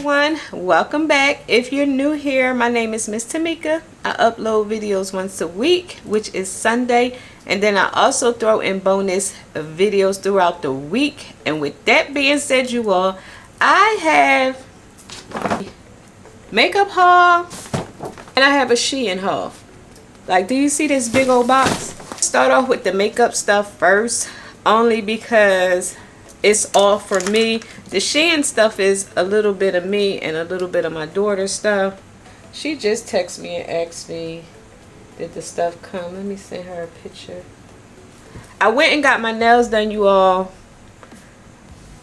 everyone, welcome back. If you're new here, my name is Miss Tamika. I upload videos once a week, which is Sunday, and then I also throw in bonus videos throughout the week. And with that being said, you all, I have a makeup haul and I have a Shein haul. Like, do you see this big old box? Start off with the makeup stuff first, only because it's all for me. The Shein stuff is a little bit of me and a little bit of my daughter's stuff. She just texted me and asked me, did the stuff come? Let me send her a picture. I went and got my nails done, you all.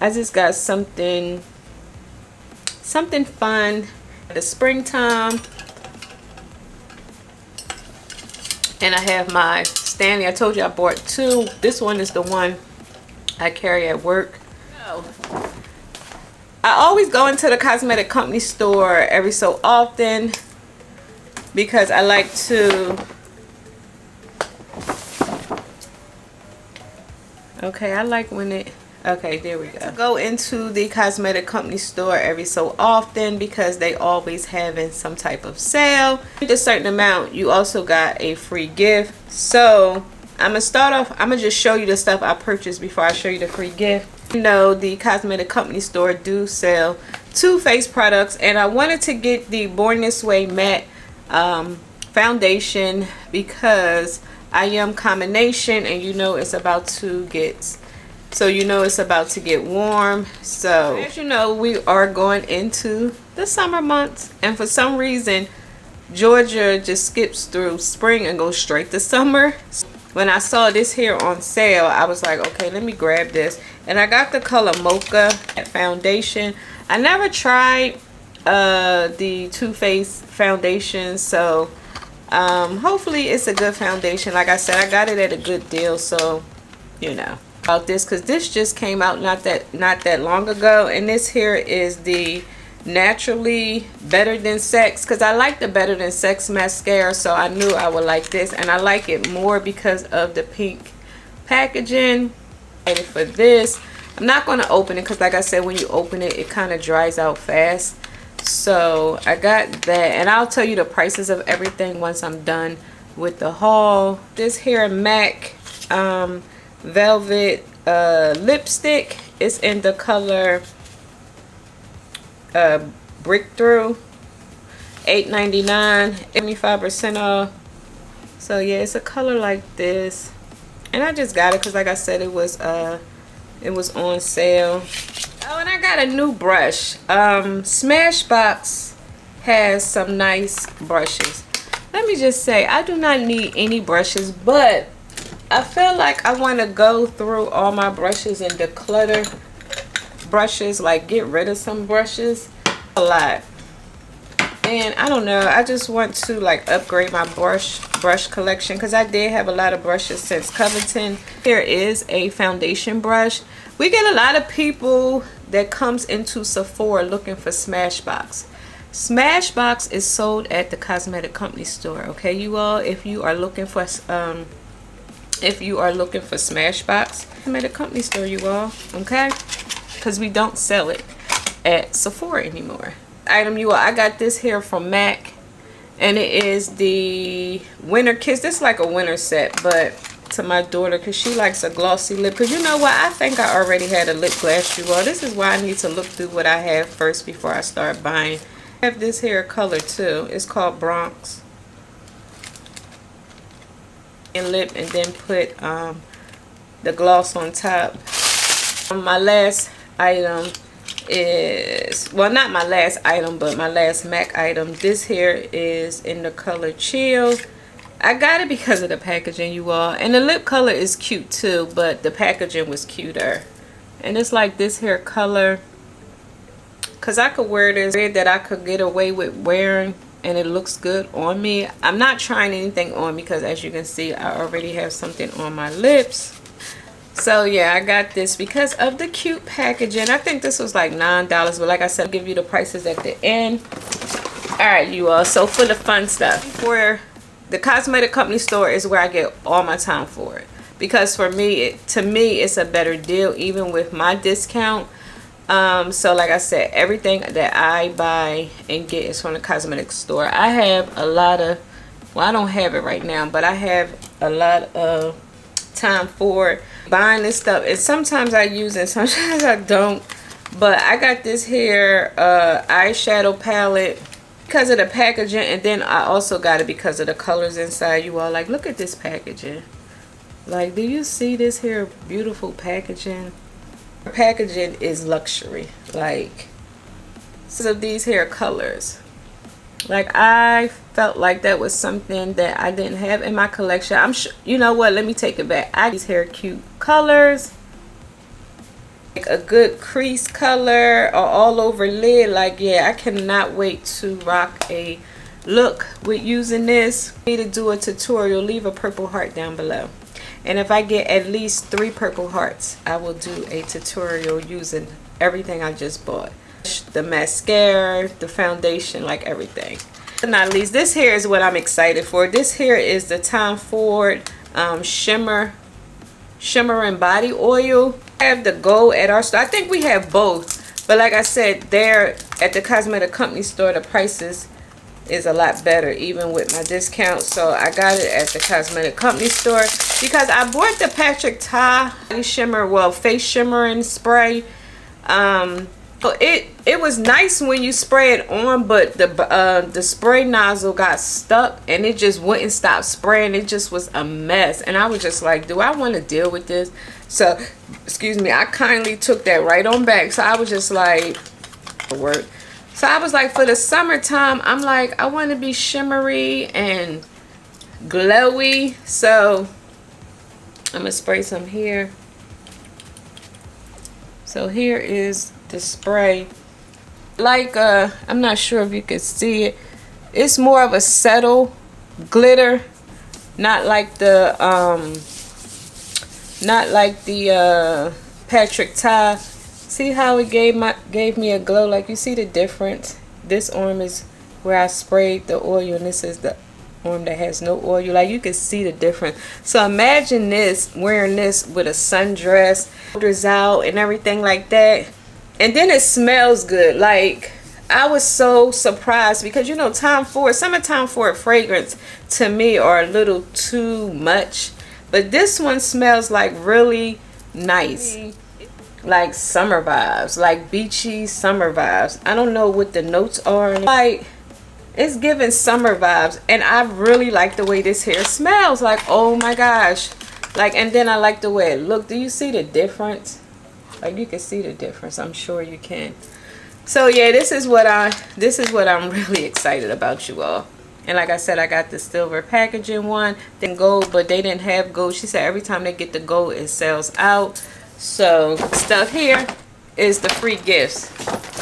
I just got something fun. The springtime. And I have my Stanley. I told you I bought two. This one is the one I carry at work. I always go into the cosmetic company store every so often because I like to, I like when it, there we go. Go into the cosmetic company store every so often because they always having some type of sale. With a certain amount, you also got a free gift. So I'm gonna start off, I'm gonna just show you the stuff I purchased before I show you the free gift. You know, the cosmetic company store do sell two face products, and I wanted to get the Born This Way matte foundation because I am combination, and you know it's about to get, warm. So as you know, we are going into the summer months, and for some reason Georgia just skips through spring and goes straight to summer. When I saw this here on sale, I was like, okay, let me grab this. And I got the color Mocha foundation. I never tried the Too Faced foundation, so hopefully it's a good foundation. Like I said, I got it at a good deal, so you know about this, because this just came out not that long ago. And this here is the Naturally Better Than Sex, because I like the Better Than Sex mascara, so I knew I would like this, and I like it more because of the pink packaging. And for this, I'm not going to open it because, like I said, when you open it, it kind of dries out fast. So I got that, and I'll tell you the prices of everything once I'm done with the haul. This here MAC velvet lipstick is in the color Breakthrough, $8.99, 75% off. So yeah, it's a color like this, and I just got it because, like I said, it was on sale. Oh, and I got a new brush. Smashbox has some nice brushes. Let me just say, I do not need any brushes, but I feel like I want to go through all my brushes and declutter brushes, like get rid of some brushes, a lot. And I don't know, I just want to like upgrade my brush collection because I did have a lot of brushes since Covington. Here is a foundation brush. We get a lot of people that comes into Sephora looking for Smashbox. Smashbox is sold at the cosmetic company store, okay, you all. If you are looking for Smashbox, cosmetic company store, you all, okay, because we don't sell it at Sephora anymore. Item, you all, I got this here from MAC, and it is the Winter Kiss. This is like a winter set, but to my daughter because she likes a glossy lip. Because you know what, I think I already had a lip gloss, you all. This is why I need to look through what I have first before I start buying. I have this here color too. It's called Bronx. And lip, and then put the gloss on top. My last item is, well, not my last item, but my last MAC item. This here is in the color Chill. I got it because of the packaging, you all, and the lip color is cute too, but the packaging was cuter. And it's like this here color, because I could wear this red that I could get away with wearing, and it looks good on me. I'm not trying anything on because, as you can see, I already have something on my lips. So yeah, I got this because of the cute packaging. I think this was like $9, but like I said, I'll give you the prices at the end. All right, you all, so for the fun stuff, for the cosmetic company store is where I get all my time for it, because for me, to me it's a better deal even with my discount. So like I said, everything that I buy and get is from the cosmetic store. I have a lot of, well, I don't have it right now, but I have a lot of time for buying this stuff, and sometimes I use it, sometimes I don't. But I got this here eyeshadow palette because of the packaging, and then I also got it because of the colors inside. You all, like, look at this packaging. Like, do you see this here beautiful packaging? Packaging is luxury. Like, so these hair colors, like, I felt like that was something that I didn't have in my collection. I'm sure, you know what, let me take it back. I these hair cute colors, like a good crease color or all over lid. Like, yeah, I cannot wait to rock a look with using this. I need to do a tutorial. Leave a purple heart down below. And if I get at least 3 purple hearts, I will do a tutorial using everything I just bought. The mascara, the foundation, like everything. But not least, this here is what I'm excited for. This here is the Tom Ford Shimmer and Body Oil. I have the gold at our store. I think we have both. But like I said, there at the cosmetic company store, the prices is a lot better even with my discount. So I got it at the cosmetic company store because I bought the Patrick Ta shimmer, well, face shimmering spray. So it was nice when you spray it on, but the spray nozzle got stuck and it just wouldn't stop spraying. It just was a mess, and I was just like, do I want to deal with this? So excuse me, I kindly took that right on back. So I was just like, work. So I was like, for the summertime, I'm like, I want to be shimmery and glowy. So I'm going to spray some here. So here is the spray. Like, I'm not sure if you can see it. It's more of a subtle glitter. Not like the, Patrick Ta. See how it gave me a glow? Like, you see the difference? This arm is where I sprayed the oil, and this is the arm that has no oil. Like, you can see the difference. So imagine this, wearing this with a sundress, shoulders out and everything like that. And then it smells good. Like, I was so surprised because, you know, Tom Ford, some of Tom Ford fragrance to me are a little too much. But this one smells like really nice. Like summer vibes, like beachy summer vibes. I don't know what the notes are. Like, it's giving summer vibes, and I really like the way this hair smells. Like, oh my gosh. Like, and then I like the way it looks. Do you see the difference? Like, you can see the difference. I'm sure you can. So yeah, this is what I'm really excited about, you all. And like I said, I got the silver packaging one, then gold, but they didn't have gold. She said every time they get the gold, it sells out. So stuff here is the free gifts.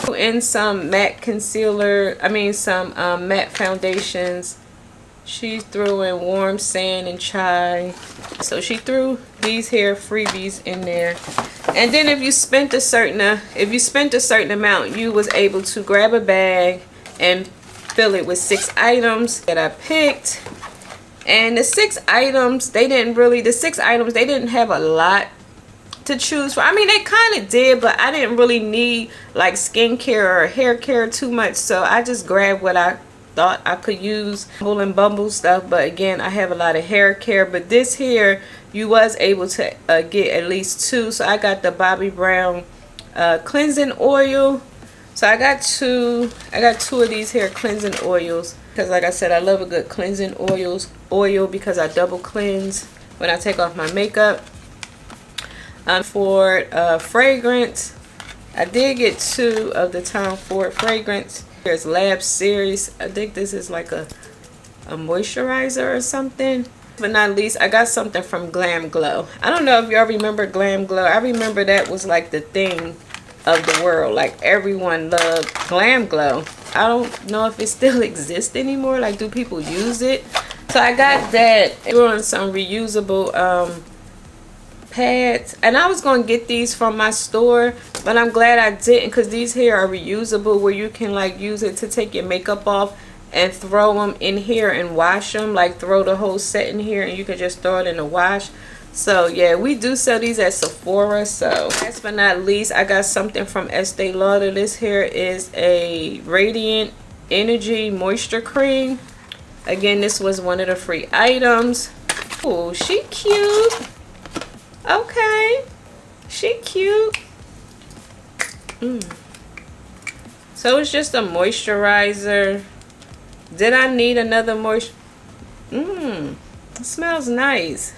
In some matte concealer, some matte foundations. She threw in warm sand and chai. So she threw these here freebies in there. And then if you spent a certain amount, you was able to grab a bag and fill it with 6 items that I picked. And the 6 items, they didn't have a lot to choose for. I mean, they kind of did, but I didn't really need like skincare or hair care too much, so I just grabbed what I thought I could use. Bumble and Bumble stuff, but again, I have a lot of hair care. But this here, you was able to get at least 2. So I got the Bobbi Brown cleansing oil. So I got two of these hair cleansing oils because, like I said, I love a good cleansing oil because I double cleanse when I take off my makeup. For fragrance, I did get 2 of the Tom Ford fragrance. There's Lab Series. I think this is like a moisturizer or something. But not least, I got something from Glam Glow. I don't know if y'all remember Glam Glow. I remember that was like the thing of the world. Like, everyone loved Glam Glow. I don't know if it still exists anymore. Like, do people use it? So I got that. They were on some reusable pads, and I was gonna get these from my store, but I'm glad I didn't, because these here are reusable, where you can like use it to take your makeup off and throw them in here and wash them. Like, throw the whole set in here and you can just throw it in the wash. So yeah, we do sell these at Sephora. So last but not least, I got something from Estee Lauder. This here is a Radiant Energy Moisture Cream. Again, this was one of the free items. Oh, she cute. Okay, she cute. So it's just a moisturizer. Did I need another moisture? It smells nice.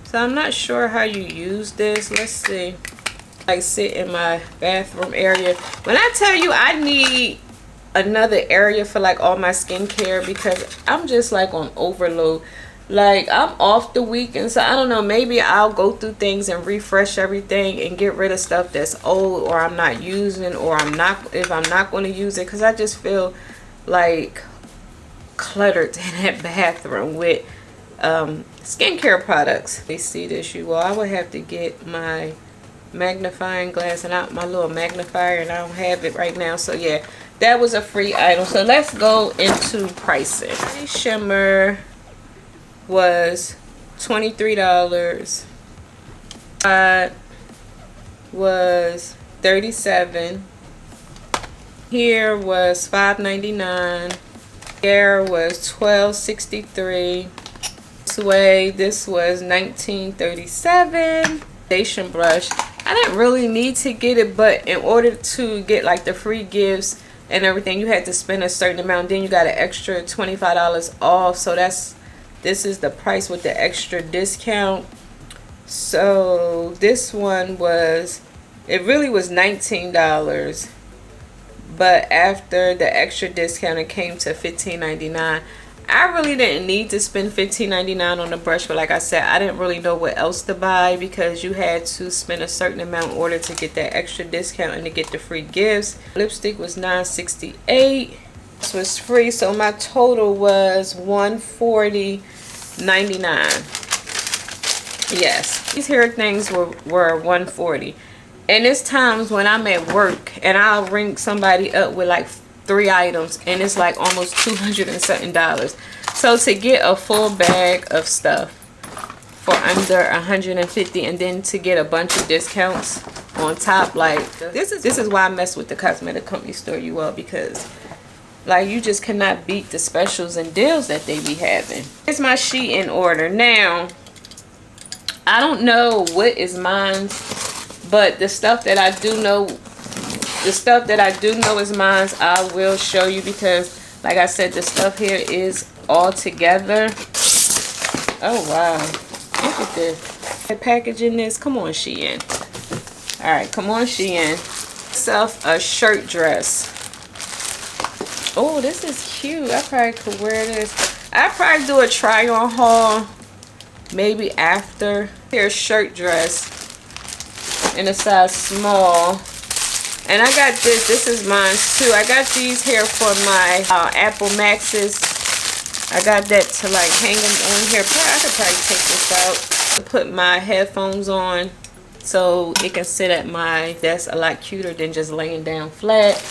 So I'm not sure how you use this. Let's see. Like sit in my bathroom area. When I tell you I need another area for like all my skincare, because I'm just like on overload. Like I'm off the weekend, so I don't know, maybe I'll go through things and refresh everything and get rid of stuff that's old or I'm not using, or if I'm not going to use it, because I just feel like cluttered in that bathroom with skincare products. They see this, you all. I would have to get my magnifying glass and out my little magnifier, and I don't have it right now. So yeah, that was a free item. So let's go into pricing. The shimmer was $23. Was $37. Here was $5.99. Here was $12.63. Sway, this was $19.37. Foundation brush, I didn't really need to get it, but in order to get like the free gifts and everything, you had to spend a certain amount. Then you got an extra $25 off. So this is the price with the extra discount. So this one was, it really was $19, but after the extra discount it came to $15.99. I really didn't need to spend $15.99 on the brush, but like I said, I didn't really know what else to buy, because you had to spend a certain amount in order to get that extra discount and to get the free gifts. Lipstick was $9.68. This was free, so my total was $140.99. Yes, these hair things were $140. And it's times when I'm at work and I'll ring somebody up with like 3 items and it's like almost $200 and something. So to get a full bag of stuff for under $150, and then to get a bunch of discounts on top, like this is why I mess with the cosmetic company store, you all, because like you just cannot beat the specials and deals that they be having. It's my Shein order. Now I don't know what is mine, but the stuff that I do know is mine, I will show you, because like I said, the stuff here is all together. Oh wow, look at this. The packaging this. Come on, Shein. All right, come on, Shein. Myself a shirt dress. Oh, this is cute. I probably could wear this. I'll probably do a try on haul maybe after. Here's shirt dress in a size small. And I got this is mine too. I got these here for my Apple Maxes. I got that to like hang them on here. I could probably take this out. Put my headphones on so it can sit at my desk, a lot cuter than just laying down flat.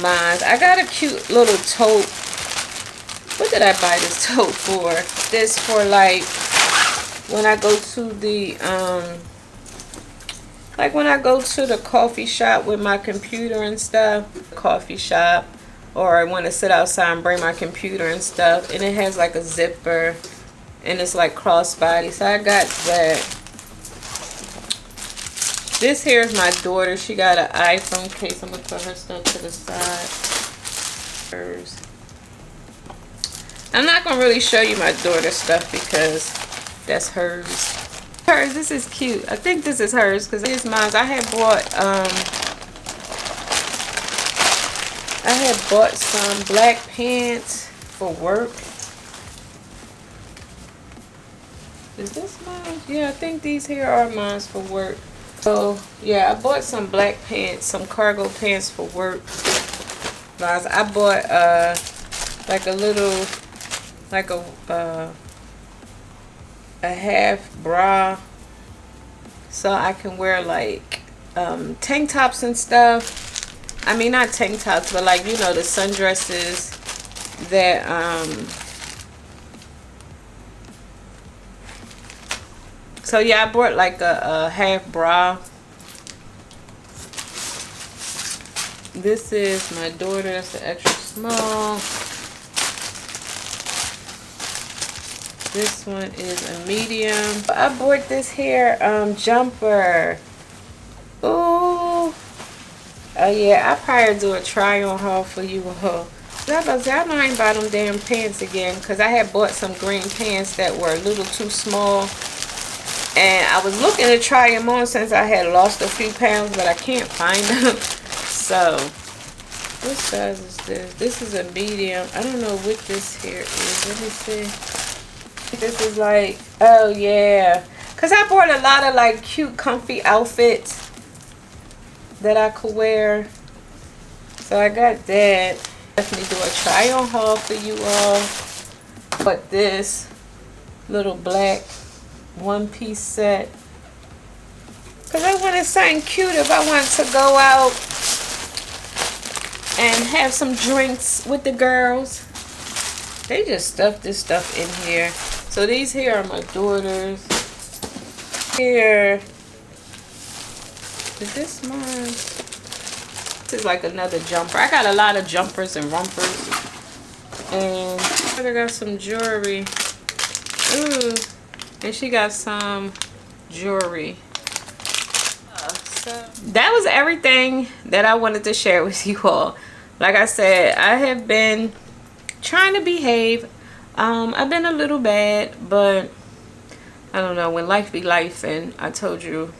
Mine. I got a cute little tote. What did I buy this tote for? This for like when I go to the like when I go to the coffee shop with my computer and stuff, coffee shop, or I want to sit outside and bring my computer and stuff, and it has like a zipper and it's like crossbody, so I got that. This here is my daughter. She got an iPhone case. I'm gonna put her stuff to the side. Hers. I'm not gonna really show you my daughter's stuff because that's hers. Hers, this is cute. I think this is hers because it's mine. I had bought some black pants for work. Is this mine? Yeah, I think these here are mine for work. So yeah, I bought some black pants, some cargo pants for work. I bought like a little, like a half bra, so I can wear like tank tops and stuff. I mean, not tank tops, but like, you know, the sundresses that So yeah, I bought like a half bra. This is my daughter. That's the extra small. This one is a medium. I bought this here jumper. Ooh. Oh yeah, I'll probably do a try on haul for you all. I know I ain't buy them damn pants again, because I had bought some green pants that were a little too small. And I was looking to try them on since I had lost a few pounds, but I can't find them. So, what size is this? This is a medium. I don't know what this here is. Let me see. This is like, oh yeah. Because I bought a lot of like cute, comfy outfits that I could wear. So I got that. Definitely do a try on haul for you all. But this little black one-piece set, because I wanted something cute if I wanted to go out and have some drinks with the girls. They just stuffed this stuff in here. So these here are my daughters. Here, is this mine? This is like another jumper. I got a lot of jumpers and rompers. And I got some jewelry. Ooh. And she got some jewelry. So that was everything that I wanted to share with you all. Like I said, I have been trying to behave. I've been a little bad, but I don't know, when life be life, and I told you,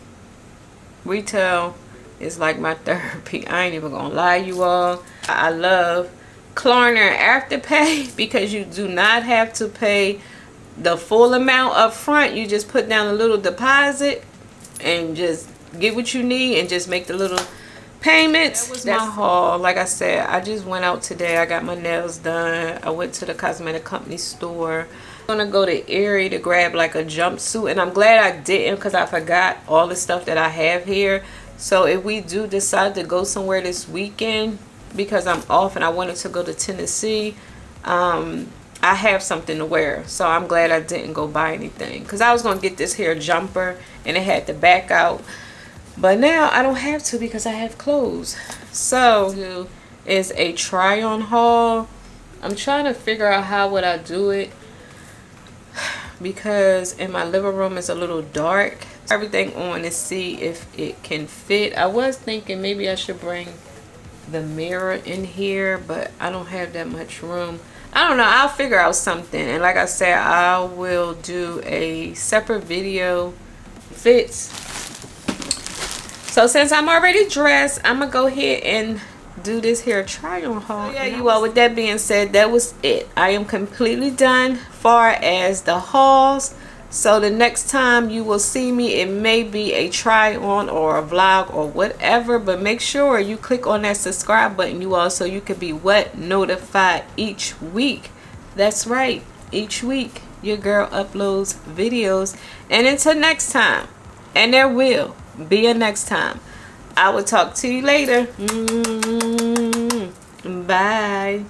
retail is like my therapy. I ain't even gonna lie, you all. I love Klarna Afterpay because you do not have to pay the full amount up front. You just put down a little deposit and just get what you need and just make the little payments. That was my haul. Like I said, I just went out today. I got my nails done. I went to the cosmetic company store. I'm gonna go to Erie to grab like a jumpsuit, and I'm glad I didn't because I forgot all the stuff that I have here. So if we do decide to go somewhere this weekend, because I'm off and I wanted to go to Tennessee, I have something to wear. So I'm glad I didn't go buy anything, because I was gonna get this here jumper and it had the back out, but now I don't have to because I have clothes. So is a try on haul. I'm trying to figure out how would I do it, because in my living room it's a little dark. Everything on to see if it can fit. I was thinking maybe I should bring the mirror in here, but I don't have that much room. I don't know. I'll figure out something, and like I said, I will do a separate video fits. So since I'm already dressed, I'm gonna go ahead and do this here try on haul. Yeah, you all, with that being said, that was it. I am completely done far as the hauls. So the next time you will see me, it may be a try on or a vlog or whatever, but make sure you click on that subscribe button, you all, so you can be notified each week. That's right, each week your girl uploads videos. And until next time, and there will be a next time, I will talk to you later. Bye.